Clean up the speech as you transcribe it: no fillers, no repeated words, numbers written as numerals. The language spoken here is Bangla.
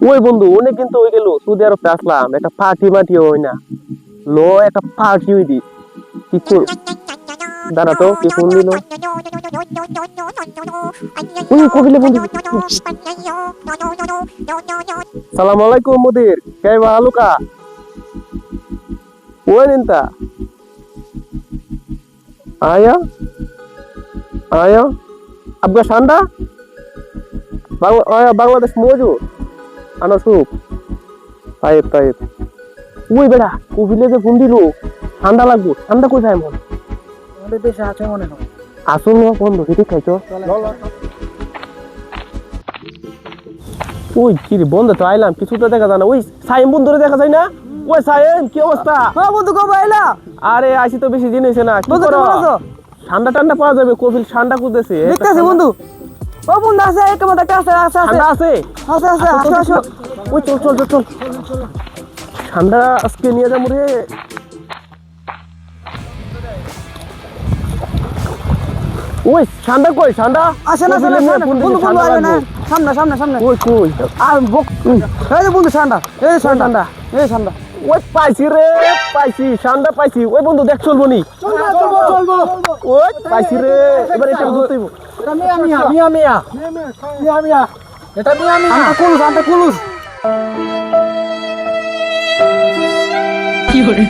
ওই বন্ধু অনেক কিন্তু হয়ে গেল সৌদি আরবে আসলাম একটা পার্টি মাটি হয় না লো একটা পার্টি হই দি কি কর দাঁড়া তো কি ফোন দিল ওই কবিলে বন্ধু সালাম আলাইকুম মুদির কে ভালুকা ওই নিন্তা आया आया आपका शांडा आया बांग्लादेश मौजूद आना सूप ताइब ताइब ওই বেড়া কোভিলে যে ফোন দিল ঠান্ডা লাগবো ঠান্ডা কোথায় মন আমাদের দেশে আছে মনে হয় আসুন না বন্ধ ঠিক খাইছো ওই কি রে বন্ধ তো আইলাম কিছু তো দেখা যায় না ওই সাইম বন্ধুরে দেখা যায় না ওই সাইম কি অবস্থা হ্যাঁ বন্ধু কবে আইলা আরে আসি তো বেশি দিন হইছে না কি বন্ধু করো কেমন আছো ঠান্ডা ঠান্ডা পাওয়া যাবে কোভিল ঠান্ডা কুদেছে দেখতেছি বন্ধু ও বন্ধু আছে এক মত আছে আছে ঠান্ডা আছে আছে আছে আসো আসো ওই চল চল চল ঠান্ডা আজকে নিয়ে যাবো রে ওই ঠান্ডা কই ঠান্ডা আসে না আসে না বন্ধু বন্ধু আইবে না সামনে সামনে সামনে ওই কই আর বক এই যে বন্ধু ঠান্ডা এই ঠান্ডা এই ঠান্ডা ওই পাইছি রে পাইছি ঠান্ডা পাইছি ওই বন্ধু দেখ চলবো নি চলবো ওই পাইছি রে এবার এটা ধরতে হইব এটা মিয়া এটা মিয়া আন্তা কুলুস কি করে